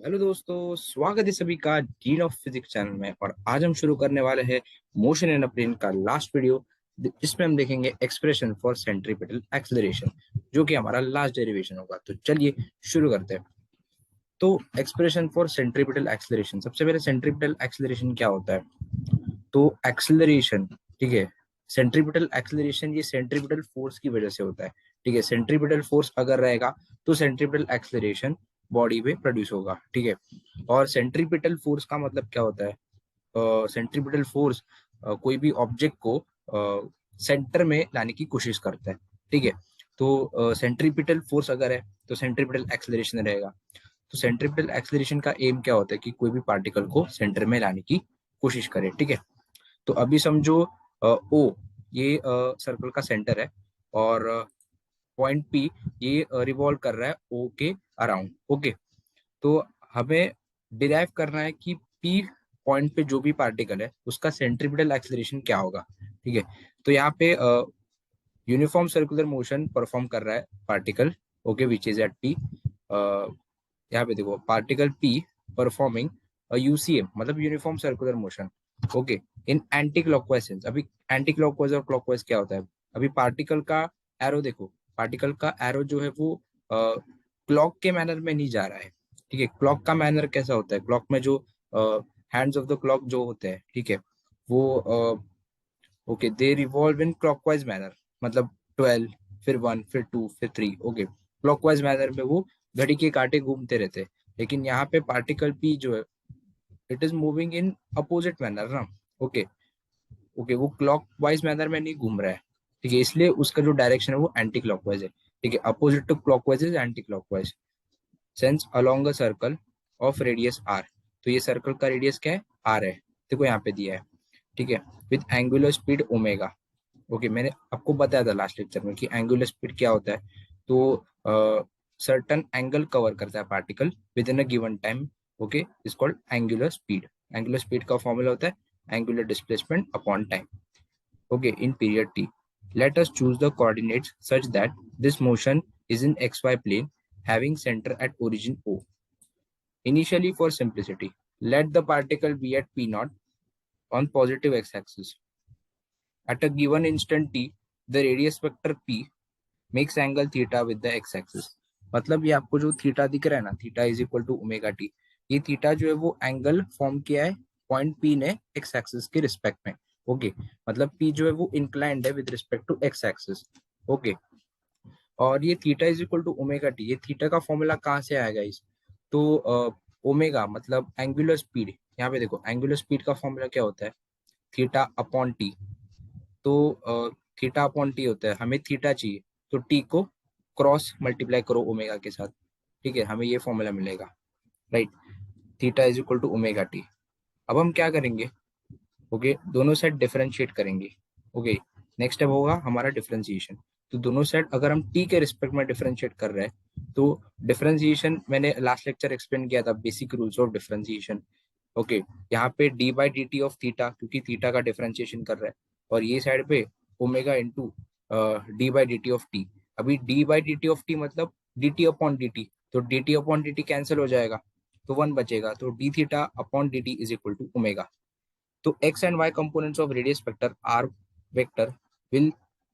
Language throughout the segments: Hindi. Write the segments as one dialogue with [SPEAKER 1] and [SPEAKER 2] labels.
[SPEAKER 1] हेलो दोस्तों, स्वागत है सभी का जीन ऑफ फिजिक्स चैनल में। और आज हम शुरू करने वाले हैं मोशन इन अ प्लेन का लास्ट वीडियो, जिसमें हम देखेंगे एक्सप्रेशन फॉर सेंट्रीपिटल एक्सेलरेशन, जो कि हमारा लास्ट डेरिवेशन होगा। तो चलिए शुरू करते हैं। तो एक्सप्रेशन फॉर सेंट्रीपिटल एक्सेलरेशन, सबसे पहले सेंट्रीपिटल एक्सेलरेशन क्या होता है? तो एक्सेलरेशन, ठीक है, सेंट्रीपिटल एक्सेलरेशन ये सेंट्रीपिटल फोर्स की वजह से होता है। ठीक है, सेंट्रीपिटल फोर्स अगर रहेगा तो सेंट्रीपिटल एक्सेलरेशन बॉडी पे प्रोड्यूस होगा। ठीक है, और सेंट्रीपिटल फोर्स का मतलब क्या होता है? सेंट्रीपिटल फोर्स कोई भी ऑब्जेक्ट को सेंटर में लाने की कोशिश करता है। ठीक है, तो सेंट्रीपिटल फोर्स अगर है तो सेंट्रीपिटल एक्सेलरेशन रहेगा। तो सेंट्रीपिटल एक्सेलरेशन का एम क्या होता है कि कोई भी पार्टिकल को सेंटर में लाने की कोशिश करे। ठीक है, तो अभी समझो ओ ये सर्कल का सेंटर है, और पॉइंट पी ये रिवॉल्व कर रहा है ओ के अराउंड। ओके, तो हमें डिराइव करना है कि पी पॉइंट पे जो भी पार्टिकल है उसका सेंट्रीपिटल एक्सेलरेशन क्या होगा। ठीक है, तो यहाँ पे यूनिफॉर्म सर्कुलर मोशन परफॉर्म कर रहा है particle, okay, which is at P. यहाँ पे देखो पार्टिकल पी परफॉर्मिंग यूसीएम, मतलब uniform circular motion, okay, in anti clockwise sense. अभी एंटी क्लॉकवाइज और क्लॉकवाइज क्या होता है? अभी पार्टिकल का एरो देखो, पार्टिकल का एरो जो है वो क्लॉक के मैनर में नहीं जा रहा है। ठीक है, क्लॉक का मैनर कैसा होता है? क्लॉक में जो हैंड्स ऑफ द क्लॉक जो होते हैं, ठीक है, वो okay they revolve in clockwise manner, मतलब 12, फिर 1, फिर 2, फिर 3। ओके, क्लॉकवाइज मैनर में वो घड़ी के कांटे घूमते रहते हैं। लेकिन यहाँ पे पार्टिकल पी जो है it is moving in opposite manner ना। ओके, ओके, वो क्लॉकवाइज मैनर में नहीं घूम रहा है। ठीक है, इसलिए उसका जो डायरेक्शन है वो एंटी क्लॉकवाइज है। ठीक है, opposite to clockwise is anti clockwise. Sense along a circle of radius R. तो ये सर्कल का रेडियस क्या है? आर है। देखो यहाँ पे दिया है। ठीक है, with angular speed omega. Okay, मैंने आपको बताया था लास्ट लेक्चर में कि एंगुलर स्पीड क्या होता है। तो सर्टन एंगल कवर करता है particle with in a given time. Okay, is called angular speed. Angular speed का फॉर्मूला होता है angular displacement upon time, okay, in period t. Let us choose the coordinates such that this motion is in xy plane having center at origin O. Initially, for simplicity, let the particle be at p naught on positive x-axis. At a given instant t, the radius vector p makes angle theta with the x-axis. मतलब ये आपको जो थीटा दिख रहा है ना, theta is equal to omega T, ये थीटा जो है वो एंगल फॉर्म किया है पॉइंट पी ने एक्स एक्सिस के रिस्पेक्ट में। ओके, मतलब पी जो है वो इंक्लाइंड है with respect to X axis. Okay, और ये theta is equal to omega T, ये थीटा का फॉर्मूला कहाँ से आएगा इस? तो ओमेगा मतलब एंगुलर स्पीड। यहाँ पे देखो एंगुलर स्पीड का फॉर्मूला क्या होता है? Theta upon T. तो थीटा अपॉन टी होता है, हमें थीटा चाहिए तो टी को क्रॉस मल्टीप्लाई करो ओमेगा के साथ। ठीक है, हमें ये फॉर्मूला मिलेगा, right? Theta is equal to omega T. अब हम क्या करेंगे? ओके, दोनों साइड डिफरेंशिएट करेंगे। ओके, नेक्स्ट स्टेप होगा हमारा डिफरेंशिएशन। तो दोनों साइड अगर हम टी के रिस्पेक्ट में डिफरेंशिएट कर रहे हैं तो डिफरेंशिएशन मैंने लास्ट लेक्चर एक्सप्लेन किया था, basic rules of differentiation. Okay, यहाँ पे D by D T of theta, क्योंकि थीटा का डिफरेंशिएशन कर रहा है, और ये साइड पे omega into D by D T of T. अभी D by D T of T मतलब D T upon D T, तो D T upon D T cancel हो जाएगा, तो वन बचेगा। तो D theta upon D T is equal to omega. तो x and y components of radius vector r vector will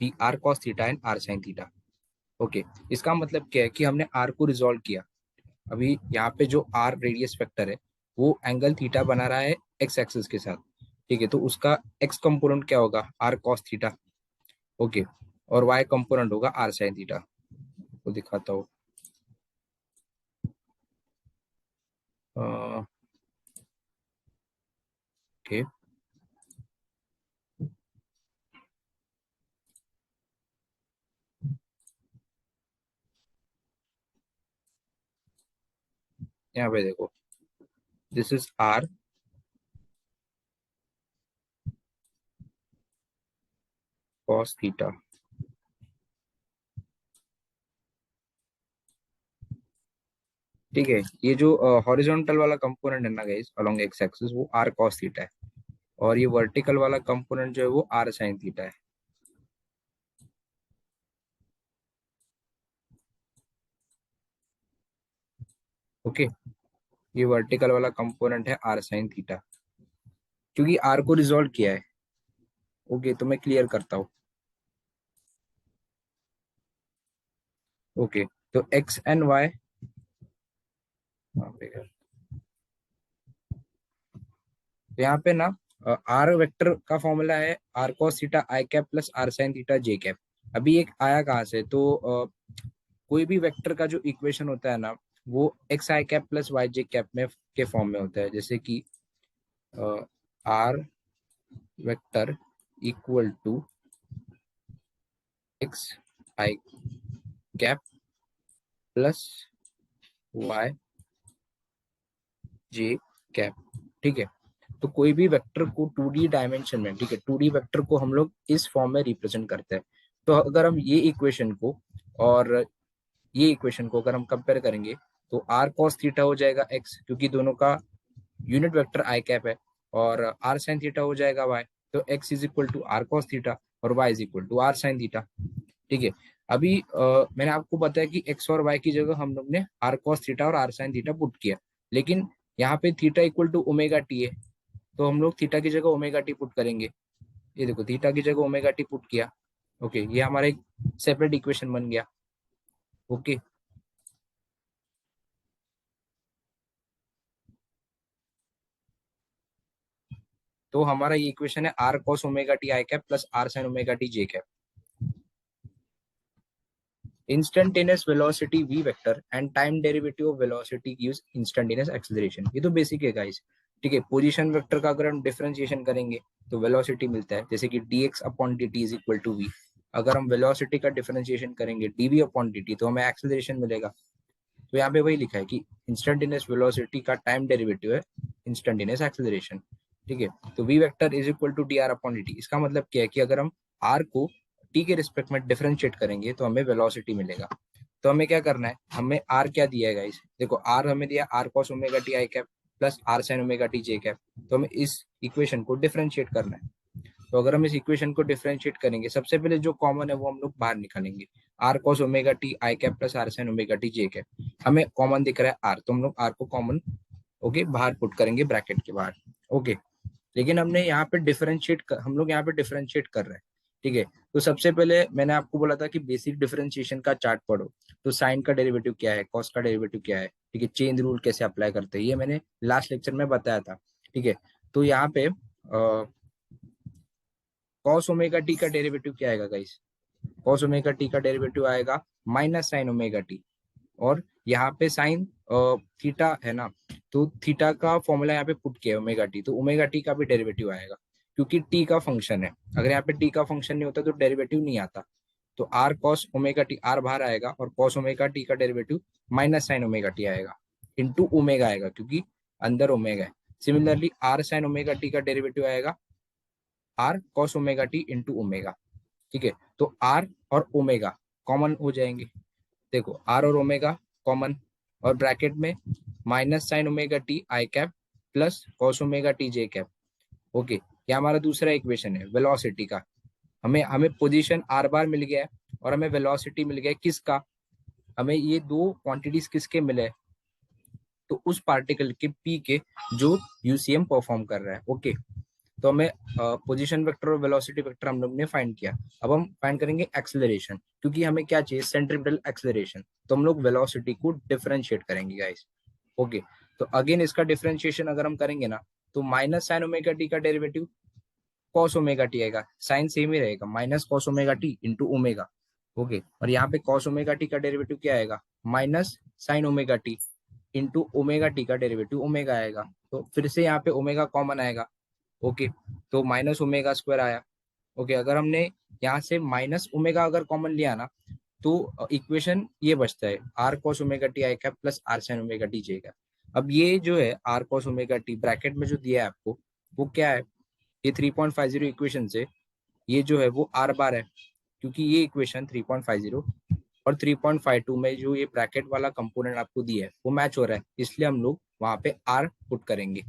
[SPEAKER 1] be r cos theta and r sin theta. Okay, इसका मतलब क्या है कि हमने r को रिजोल्व किया। अभी यहाँ पे जो r रेडियस वेक्टर है वो एंगल थीटा बना रहा है x एक्सिस के साथ। ठीक है, तो उसका x कंपोनेंट क्या होगा? r cos theta. ओके, और y कंपोनेंट होगा r sin थीटा। को दिखाता हूँ। ओके, यहाँ पे देखो, this is r cos theta. ठीक है, ये जो हॉरिजॉन्टल वाला कंपोनेंट है ना गाइस अलोंग एक्स एक्सिस, वो r cos थीटा है, और ये वर्टिकल वाला कंपोनेंट जो है वो r sin थीटा है। ओके, ये वर्टिकल वाला कंपोनेंट है आर साइन थीटा, क्योंकि आर को रिजोल्व किया है। ओके, तो मैं क्लियर करता हूँ। ओके, तो एक्स एंड वाई, तो यहाँ पे ना आर वेक्टर का फॉर्मूला है R cos theta I cap plus R sine theta J cap. अभी एक आया कहाँ से, तो कोई भी वेक्टर का जो इक्वेशन होता है ना, वो X I cap plus Y J cap में के फॉर्म में होता है। जैसे कि R vector equal to X I cap plus Y J cap. ठीक है, तो कोई भी वेक्टर को 2D डायमेंशन में, ठीक है, 2D वेक्टर को हम लोग इस फॉर्म में रिप्रेजेंट करते हैं। तो अगर हम ये इक्वेशन को और ये इक्वेशन को अगर हम कंपेयर करेंगे, तो आर कॉस थीटा हो जाएगा एक्स, क्योंकि दोनों का यूनिट वेक्टर आई कैप है, और आर साइन थीटा हो जाएगा वाई। तो X is equal to R cos theta और Y is equal to R sine theta. ठीक है, अभी मैंने आपको बताया कि एक्स और वाई की जगह हम लोग ने आर कॉस थीटा और आर साइन थीटा पुट किया, लेकिन यहाँ पे theta equal to omega T है, तो हम लोग थीटा की जगह ओमेगा टी पुट करेंगे। ये देखो, थीटा की जगह ओमेगा टी पुट किया। ओके, ये हमारा एक सेपरेट इक्वेशन बन गया। ओके, तो हमारा ये इक्वेशन है R cos omega T I cap plus R sine omega T J cap. Instantaneous velocity v vector and time derivative of velocity gives instantaneous acceleration. ये तो बेसिक है गाइस। ठीक है, पोजीशन वेक्टर का अगर हम डिफरेंशिएशन करेंगे तो वेलोसिटी मिलता है, जैसे कि dx upon dt is equal to v। अगर हम वेलोसिटी का डिफरेंशिएशन करेंगे dv अपॉन dt, तो हमें एक्सेलरेशन मिलेगा। तो यहाँ पे वही लिखा है कि इंस्टेंटेनियस वेलोसिटी का टाइम डेरिवेटिव है इंस्टेंटेनियस एक्सेलरेशन। ठीक है, तो v vector is equal to D R upon D T. इसका मतलब क्या है कि अगर हम r को t के रिस्पेक्ट में डिफरेंशिएट करेंगे तो हमें वेलोसिटी मिलेगा। तो हमें क्या करना है, हमें r क्या दिया है गाइस, देखो r हमें दिया r cos omega T I cap plus r sin omega T J cap. तो हमें इस इक्वेशन को डिफरेंशिएट करना है। तो अगर हम इस इक्वेशन को डिफरेंशिएट करेंगे, सबसे पहले जो कॉमन है वो हम लोग बाहर निकालेंगे। R cos omega T I cap plus R sine omega T J cap, हमें कॉमन दिख रहा है आर, तो हम लोग आर को कॉमन ओके बाहर पुट करेंगे ब्रैकेट के बाहर। ओके, लेकिन हमने यहाँ पे हम लोग यहाँ पे डिफरेंशिएट कर रहे हैं। ठीक है, तो सबसे पहले मैंने आपको बोला था कि बेसिक डिफरेंशिएशन का चार्ट पढ़ो। तो साइन का डेरिवेटिव क्या है, कॉस का डेरिवेटिव क्या है, ठीक है, चेन रूल कैसे अप्लाई करते हैं, ये मैंने लास्ट लेक्चर में बताया था। ठीक है, तो यहाँ पे कॉस ओमेगा टी का डेरिवेटिव क्या आएगा गाइस, कॉस ओमेगा टी का डेरिवेटिव आएगा माइनस साइन ओमेगा टी। और यहाँ पे साइन थीटा है ना, तो थीटा का फॉर्मूला यहाँ पे पुट किया है ओमेगा टी, तो ओमेगा टी का भी डेरिवेटिव आएगा, क्योंकि टी का फंक्शन है। अगर यहाँ पे टी का फंक्शन नहीं होता तो डेरिवेटिव नहीं आता। तो R cos omega T, R बाहर आएगा, और कॉस ओमेगा टी का derivative minus sine omega T आएगा, इंटू ओमेगा आएगा, क्योंकि अंदर ओमेगा है। Similarly R sine omega T का डेरिवेटिव आएगा R cos omega T into omega. ठीक है, तो आर और ओमेगा कॉमन हो जाएंगे। देखो, आर और ओमेगा कॉमन, और ब्रैकेट में minus sine omega T I cap plus cos omega T J cap. Okay, ये हमारा दूसरा इक्वेशन है वेलोसिटी का। हमें हमें पोजीशन आर बार मिल गया है, और हमें वेलोसिटी मिल गया है किसका, हमें ये दो क्वांटिटीज किसके मिले हैं, तो उस पार्टिकल के पी के जो यूसीएम परफॉर्म कर रहा है। ओके, तो हमें पोजीशन वेक्टर और वेलोसिटी वेक्टर हम लोग ने फाइंड किया। अब हम फाइंड करेंगे एक्सेलरेशन, क्योंकि हमें क्या चाहिए, सेंट्रीपिटल एक्सेलरेशन। तो हम लोग वेलोसिटी को डिफरेंशिएट करेंगे गाइस। ओके, तो अगेन इसका डिफरेंशिएशन अगर हम करेंगे ना, तो माइनस साइन ओमेगा टी का डेरिवेटिव कॉस ओमेगा टी आएगा, साइन सेम ही रहेगा, minus cos omega T into omega. Okay, और यहाँ पे कॉस ओमेगा टी का डेरिवेटिव क्या आएगा, minus sine omega T into omega T का डेरिवेटिव ओमेगा आएगा। तो फिर से यहाँ पे ओमेगा कॉमन आएगा। ओके, तो माइनस ओमेगा स्क्वायर आया। ओके, अगर हमने यहाँ से माइनस ओमेगा अगर कॉमन लिया ना, तो इक्वेशन ये बचता है R cos omega T I cap plus R sine omega T J cap. अब ये जो है R cos omega T bracket में जो दिया है आपको, वो क्या है, ये 3.50 इक्वेशन से ये जो है वो आर बार है, क्योंकि ये इक्वेशन 3.50 और 3.52 में जो ये ब्रैकेट वाला कंपोनेंट आपको दिया है वो मैच हो रहा है, इसलिए हम लोग वहां पे आर पुट करेंगे।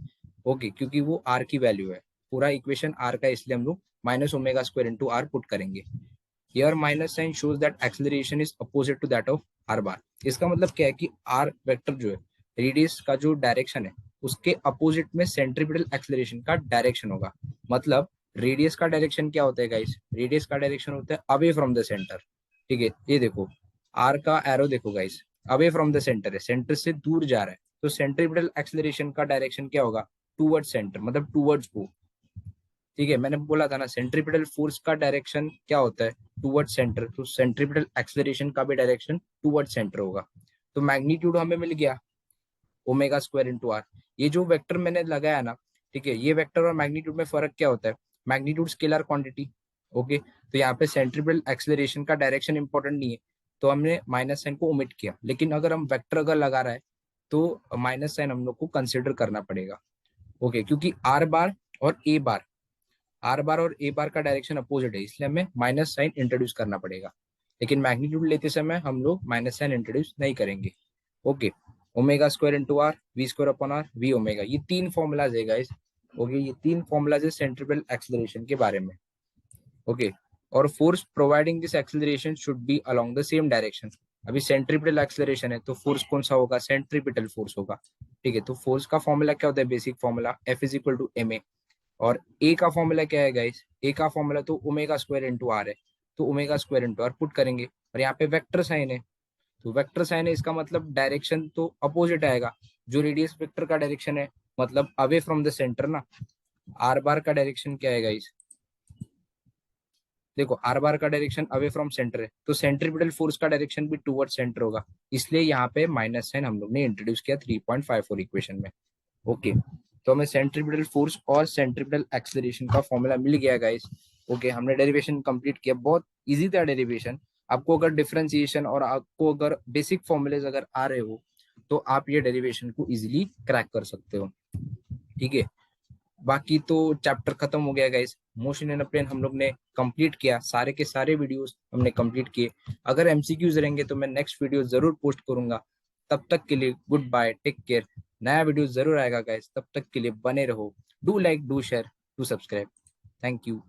[SPEAKER 1] ओके, क्योंकि वो आर की वैल्यू है, पूरा इक्वेशन आर का, इसलिए हम लोग minus omega square into R put करेंगे। Here minus sign shows that acceleration is opposite to that of r bar। इसका मतलब क्या है कि r वेक्टर जो है रेडियस का जो डायरेक्शन है उसके अपोजिट में सेंट्रीपिटल एक्सेलरेशन का डायरेक्शन होगा। मतलब रेडियस का डायरेक्शन क्या होता है गाइस, रेडियस का डायरेक्शन होता है अवे फ्रॉम द सेंटर। ठीक है, ये देखो आर का एरो देखो guys, away from the centre है, सेंटर से दूर जा रहा है, तो सेंट्रीपिटल एक्सेलरेशन का डायरेक्शन क्या होगा, टूवर्ड्स सेंटर, मतलब टूवर्ड्स को। ठीक है, मैंने बोला था ना सेंट्रीपिटल फोर्स का डायरेक्शन क्या होता है, टूवर्ड्स सेंटर, तो सेंट्रीपिटल एक्सेलरेशन का भी डायरेक्शन टूवर्ड्स सेंटर होगा। तो मैग्नीट्यूड हमें मिल गया ओमेगा स्क्वायर इंटू आर। ये जो वेक्टर मैंने लगाया ना, ठीक है, ये वेक्टर और मैग्नीट्यूड में फर्क क्या होता है, मैग्नीट्यूड स्केलर क्वांटिटी। ओके, तो यहाँ पे सेंट्रीपिटल एक्सेलरेशन का डायरेक्शन इंपॉर्टेंट नहीं है, तो हमने माइनस साइन को ओमिट किया। लेकिन अगर हम वेक्टर अगर लगा रहा है तो माइनस साइन हम लोग को कंसिडर करना पड़ेगा। ओके, क्योंकि आर बार और ए बार का डायरेक्शन अपोजिट है, इसलिए हमें माइनस साइन इंट्रोड्यूस करना पड़ेगा। लेकिन मैग्नीट्यूड लेते समय हम लोग माइनस साइन इंट्रोड्यूस नहीं करेंगे। Okay, omega square into R, V square upon R, V omega, ये तीन फॉर्मूलाज है गाइस। ओके, ये तीन फॉर्मूलाज है सेंट्रीपिटल एक्सेलरेशन के बारे में। ओके, और force providing this acceleration should be along the same direction. अभी सेंट्रीपिटल एक्सेलरेशन है तो फोर्स कौन सा होगा, सेंट्रीपिटल फोर्स होगा। ठीक है, तो फोर्स का फॉर्मूला क्या होता है, basic formula F is equal to M A. और ए का फॉर्मूला क्या है गाइस, ए का फॉर्मूला तो ओमेगा स्क्वायर इंटू आर है, तो omega square into R put करेंगे। और यहाँ पे वेक्टर साइन है, तो वेक्टर साइन है, इसका मतलब डायरेक्शन तो अपोजिट आएगा। जो रेडियस वेक्टर का डायरेक्शन है मतलब अवे फ्रॉम द सेंटर ना। आर बार का डायरेक्शन क्या है गाइस, देखो आर बार का डायरेक्शन अवे फ्रॉम सेंटर है, तो सेंट्रीपिटल फोर्स का डायरेक्शन भी टुवर्ड सेंटर होगा, इसलिए यहाँ पे माइनस साइन हम लोग ने इंट्रोड्यूस किया 3.54 इक्वेशन में। ओके, तो हमें सेंट्रीपिटल फोर्स और सेंट्रीपिटल एक्सेलरेशन का फॉर्मूला मिल गया गाइस। ओके, हमने डेरिवेशन कंप्लीट किया, बहुत इजी था डेरिवेशन। आपको अगर डिफरेंशिएशन और आपको अगर बेसिक फॉर्मूलेज अगर आ रहे हो तो आप ये डेरिवेशन को इजीली क्रैक कर सकते हो। ठीक है, बाकी तो चैप्टर खत्म हो गया guys. Motion in a plane हम लोग ने कंप्लीट किया, सारे के सारे वीडियोस हमने कंप्लीट किए। अगर एमसीक्यूज रहेंगे तो मैं नेक्स्ट वीडियो जरूर पोस्ट करूंगा। तब तक के लिए गुड बाय, टेक केयर। नया वीडियो जरूर आएगा गाइस, तब तक के लिए बने रहो। Do like, do share, do subscribe. Thank you.